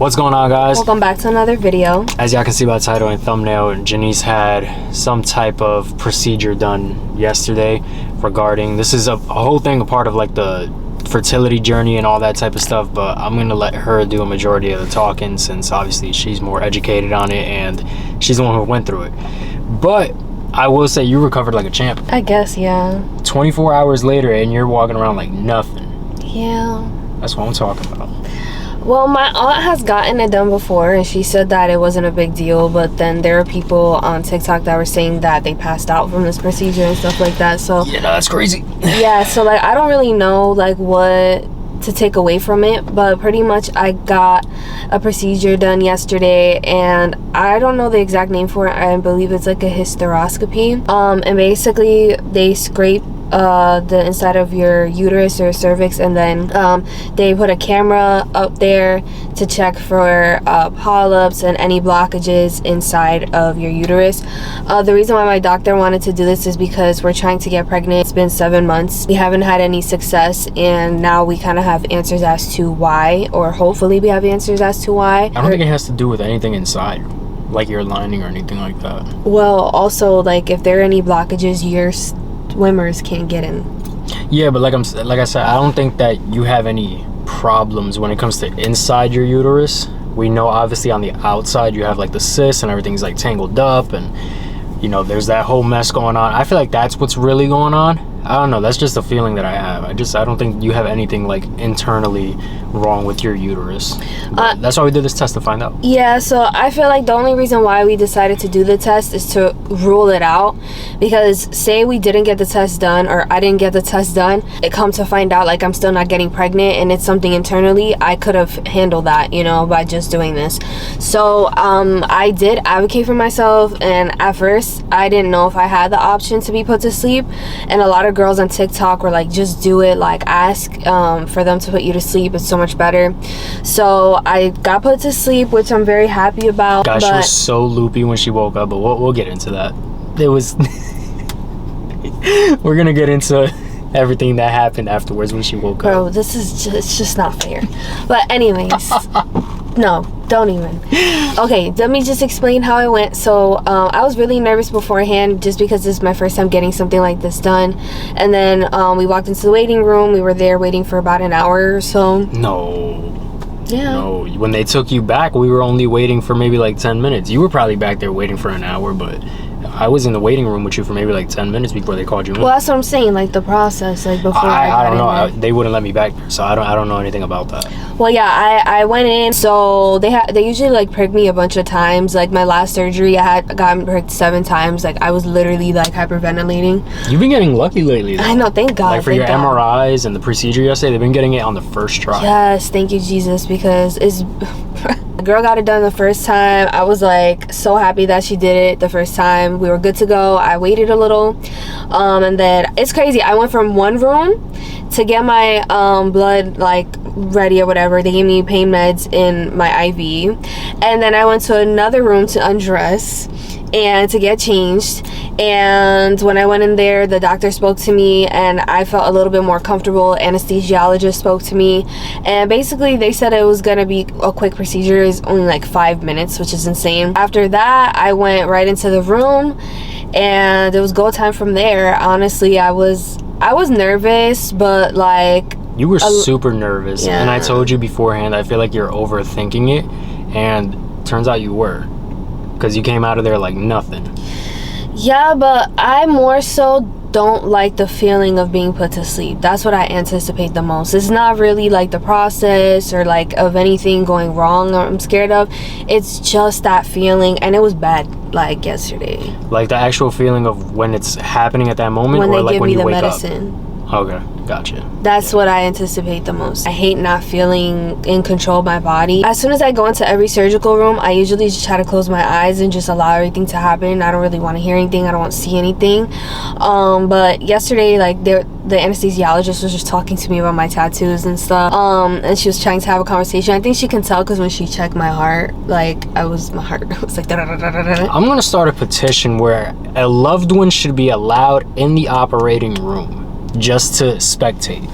What's going on, guys? Welcome back to another video. As y'all can see by the title and thumbnail, Janice had some type of procedure done yesterday regarding, this is a whole thing, a part of like the fertility journey and all that type of stuff, but I'm gonna let her do a majority of the talking since obviously she's more educated on it and she's the one who went through it. But I will say you recovered like a champ. I guess, yeah. 24 hours later and you're walking around like nothing. Yeah. That's what I'm talking about. Well, my aunt has gotten it done before and she said that it wasn't a big deal, but then there are people on TikTok that were saying that they passed out from this procedure and stuff like that. So yeah, no, that's crazy. Yeah, so like I don't really know like what to take away from it, but pretty much I got a procedure done yesterday and I don't know the exact name for it. I believe it's like a hysteroscopy, and basically they scrape the inside of your uterus or cervix, and then they put a camera up there to check for polyps and any blockages inside of your uterus. The reason why my doctor wanted to do this is because we're trying to get pregnant. It's been 7 months. We haven't had any success, and now we kind of have answers as to why, or hopefully we have answers as to why. I don't think it has to do with anything inside, like your lining or anything like that. Well, also like if there are any blockages, your swimmers can't get in. Yeah, but like I said, I don't think that you have any problems when it comes to inside your uterus. We know obviously on the outside you have like the cyst and everything's like tangled up, and you know there's that whole mess going on. I feel like that's what's really going on. I don't know, that's just a feeling that I have. I don't think you have anything like internally wrong with your uterus. That's why we did this test, to find out. Yeah, so I feel like the only reason why we decided to do the test is to rule it out, because say we didn't get the test done, or I didn't get the test done, it come to find out like I'm still not getting pregnant and it's something internally, I could have handled that, you know, by just doing this. So I did advocate for myself, and at first I didn't know if I had the option to be put to sleep, and a lot of girls on TikTok were like, just do it, like ask for them to put you to sleep, it's so much better. So I got put to sleep, which I'm very happy about. Gosh, she was so loopy when she woke up, but we'll get into that. It was we're gonna get into everything that happened afterwards when she woke up. Bro, this is it's just not fair. But anyways, no, don't even. Okay, let me just explain how it went. So I was really nervous beforehand, just because this is my first time getting something like this done. And then we walked into the waiting room. We were there waiting for about an hour or so. Yeah. No, when they took you back, we were only waiting for maybe like 10 minutes. You were probably back there waiting for an hour, but I was in the waiting room with you for maybe like 10 minutes before they called you in. Well, that's what I'm saying, like the process, like before I don't know. They wouldn't let me back there, so I don't know anything about that. Well, yeah, I went in, so they usually like prick me a bunch of times. Like my last surgery, I had gotten pricked 7 times. Like I was literally like hyperventilating. You've been getting lucky lately, though. I know, thank God. Like for your MRIs and the procedure yesterday, they've been getting it on the first try. Yes, thank you, Jesus, because it's the girl got it done the first time. I was like so happy that she did it the first time. We were good to go. I waited a little, and then it's crazy. I went from one room to get my blood like ready or whatever. They gave me pain meds in my IV, and then I went to another room to undress and to get changed. And when I went in there, the doctor spoke to me and I felt a little bit more comfortable. Anesthesiologist spoke to me, and basically they said it was gonna be a quick procedure. It's only like 5 minutes, which is insane. After that, I went right into the room and it was go time from there. Honestly, I was nervous, but like, you were super nervous. Yeah. And I told you beforehand, I feel like you're overthinking it, and turns out you were, because you came out of there like nothing. Yeah, but I more so don't like the feeling of being put to sleep. That's what I anticipate the most. It's not really like the process or like of anything going wrong or I'm scared of. It's just that feeling, and it was bad like yesterday. Like the actual feeling of when it's happening at that moment, when or they like give when me you the wake medicine. up? Okay, gotcha. That's what I anticipate the most. I hate not feeling in control of my body. As soon as I go into every surgical room, I usually just try to close my eyes and just allow everything to happen. I don't really want to hear anything. I don't want to see anything. But yesterday, like the anesthesiologist was just talking to me about my tattoos and stuff. And she was trying to have a conversation. I think she can tell because when she checked my heart, like my heart was like da da da da da. I'm gonna start a petition where a loved one should be allowed in the operating room just to spectate.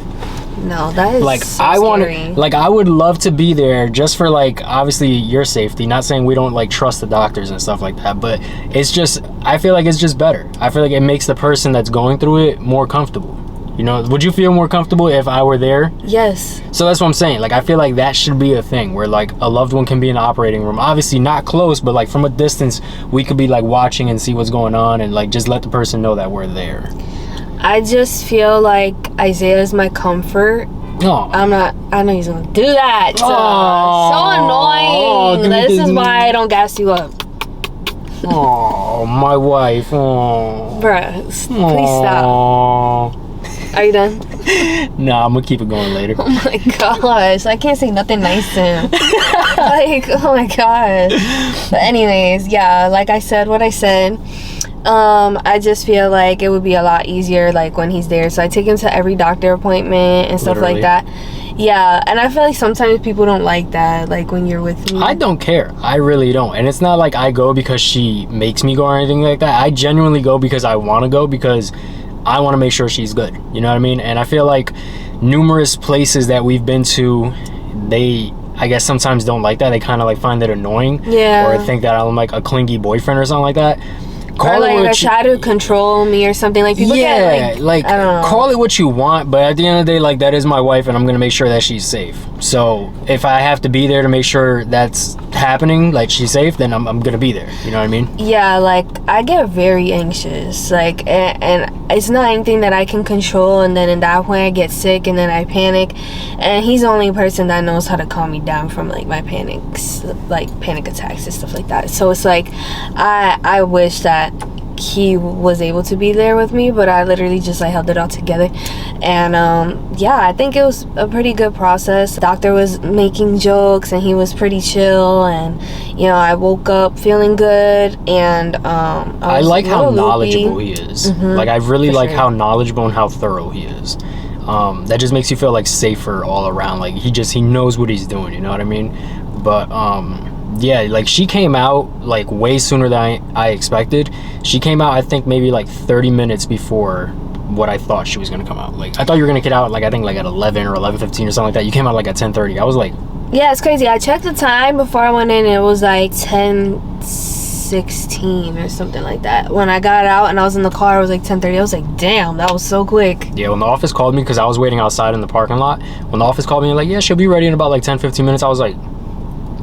No, that is like so I want scary. to, like I would love to be there just for like obviously your safety. Not saying we don't like trust the doctors and stuff like that, but it's just I feel like it's just better. I feel like it makes the person that's going through it more comfortable. You know, would you feel more comfortable if I were there? Yes. So that's what I'm saying. Like, I feel like that should be a thing where, like, a loved one can be in the operating room. Obviously, not close, but, like, from a distance, we could be, like, watching and see what's going on and, like, just let the person know that we're there. I just feel like Isaiah is my comfort. Oh. I know he's gonna do that. So annoying. Oh, This is why I don't gas you up. Oh, my wife. Oh. Bruh, please stop. Are you done? Nah, I'm gonna keep it going later. Oh my gosh, I can't say nothing nice to him. Like, oh my gosh. But anyways, yeah, like I said what I said. I just feel like it would be a lot easier like when he's there. So I take him to every doctor appointment and stuff like that. Yeah, and I feel like sometimes people don't like that, like when you're with me. I don't care. I really don't. And it's not like I go because she makes me go or anything like that. I genuinely go because I want to go, because I want to make sure she's good. You know what I mean? And I feel like numerous places that we've been to, they, I guess, sometimes don't like that. They kind of like find it annoying. Yeah. Or think that I'm like a clingy boyfriend or something like that. Or like try to control me or something. Like people get like I don't know. Call it what you want, but at the end of the day, like, that is my wife and I'm gonna make sure that she's safe. So if I have to be there to make sure that's happening, like she's safe, then I'm gonna be there. You know what I mean? Yeah, like I get very anxious, like, and it's not anything that I can control, and then in that point I get sick and then I panic, and he's the only person that knows how to calm me down from like my panics, like panic attacks and stuff like that. So it's like I wish that he was able to be there with me, but I literally just like held it all together. And yeah, I think it was a pretty good process. The doctor was making jokes and he was pretty chill, and you know, I woke up feeling good, and I like how knowledgeable he is. Like, I really like how knowledgeable and how thorough he is. That just makes you feel like safer all around. Like he knows what he's doing, you know what I mean? But yeah, like she came out like way sooner than I expected. She came out, I think, maybe like 30 minutes before what I thought she was gonna come out. Like, I thought you were gonna get out like, I think like at 11 or 11:15 or something like that. You came out like at 10:30. I was like, yeah, it's crazy. I checked the time before I went in, and it was like 10:16 or something like that. When I got out and I was in the car, it was like 10:30. I was like, damn, that was so quick. Yeah, when the office called me, because I was waiting outside in the parking lot, when the office called me, like, yeah, she'll be ready in about like 10-15 minutes. I was like,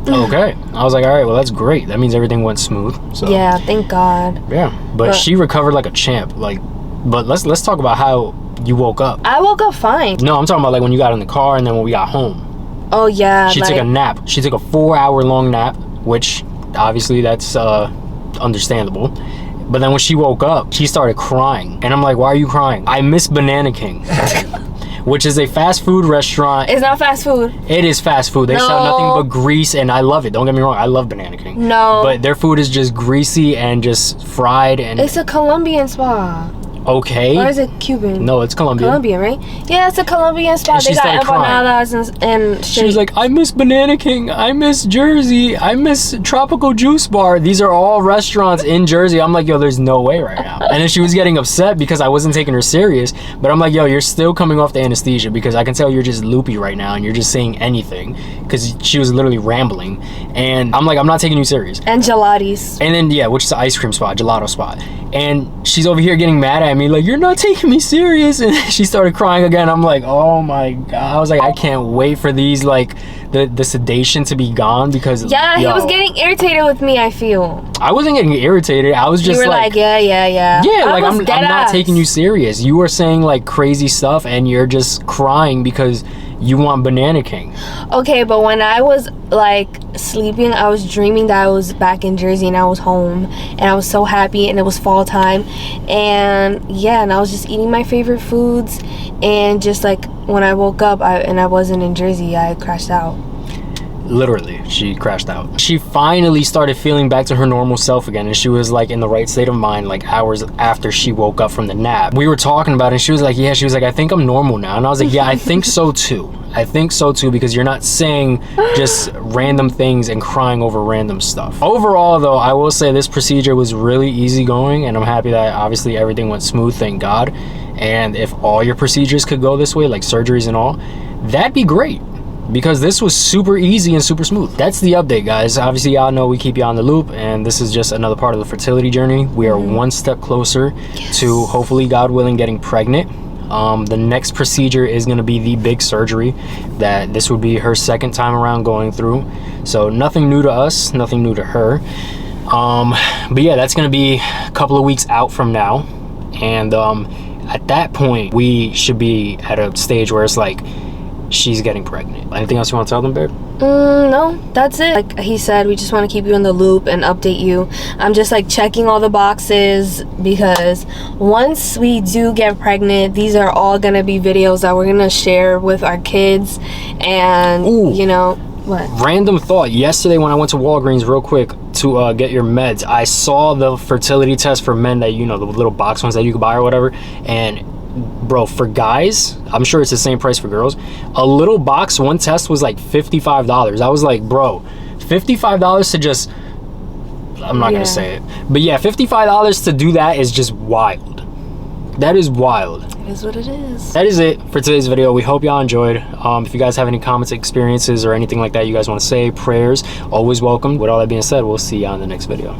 okay. I was like, all right, well, that's great. That means everything went smooth. So yeah, thank God. Yeah, but she recovered like a champ. Like, but let's talk about how you woke up. I woke up fine. No, I'm talking about like when you got in the car and then when we got home. Oh yeah. She took a nap. She took a 4-hour long nap, which obviously that's understandable. But then when she woke up, she started crying, and I'm like, why are you crying? I miss Banana King. Which is a fast food restaurant. It's not fast food. It is fast food. They sell nothing but grease, and I love it. Don't get me wrong. I love Banana King. No. But their food is just greasy and just fried. And it's a Colombian spa. Okay. Or is it Cuban? No, it's Colombian. Colombian, right? Yeah, it's a Colombian spot. They got empanadas and shit. She was like, I miss Banana King. I miss Jersey. I miss Tropical Juice Bar. These are all restaurants in Jersey. I'm like, yo, there's no way right now. And then she was getting upset because I wasn't taking her serious. But I'm like, yo, you're still coming off the anesthesia, because I can tell you're just loopy right now and you're just saying anything, because she was literally rambling. And I'm like, I'm not taking you serious. And gelatis. And then, yeah, which is an ice cream spot, gelato spot. And she's over here getting mad at me, like, you're not taking me serious. And she started crying again. I'm like, oh my God. I was like, I can't wait for these, like, the sedation to be gone, because yeah, he was getting irritated with me, I feel. I wasn't getting irritated. I was just you were like yeah, like, I'm not taking you serious. You were saying like crazy stuff and you're just crying because you want Banana King. Okay, but when I was like sleeping, I was dreaming that I was back in Jersey and I was home, and I was so happy, and it was fall time, and yeah, and I was just eating my favorite foods, and just like when I woke up and I wasn't in Jersey, I crashed out. Literally, she crashed out. She finally started feeling back to her normal self again, and she was like in the right state of mind like hours after she woke up from the nap. We were talking about it, and she was like, yeah, she was like, I think I'm normal now. And I was like, yeah, I think so too. I think so too, because you're not saying just random things and crying over random stuff. Overall though, I will say this procedure was really easygoing, and I'm happy that obviously everything went smooth, thank God. and if all your procedures could go this way, like surgeries and all, that'd be great, because this was super easy and super smooth. That's the update, guys. Obviously, y'all know we keep you on the loop, and this is just another part of the fertility journey. We are one step closer to, hopefully, God willing, getting pregnant. The next procedure is going to be the big surgery that this would be her second time around going through. So nothing new to us, nothing new to her. But yeah, that's going to be a couple of weeks out from now. And at that point, we should be at a stage where it's like, she's getting pregnant. Anything else you want to tell them, babe? No, that's it. Like he said, we just want to keep you in the loop and update you. I'm just like checking all the boxes, because once we do get pregnant, these are all gonna be videos that we're gonna share with our kids. And you know what, random thought, yesterday when I went to Walgreens real quick to get your meds, I saw the fertility test for men, that, you know, the little box ones that you could buy or whatever. And bro, for guys, I'm sure it's the same price for girls. A little box, one test was like $55. I was like, bro, $55 to just, I'm not gonna say it, but yeah, $55 to do that is just wild. That is wild. It is what it is. That is it for today's video. We hope y'all enjoyed. If you guys have any comments, experiences, or anything like that you guys want to say, prayers, always welcome. With all that being said, we'll see y'all in the next video.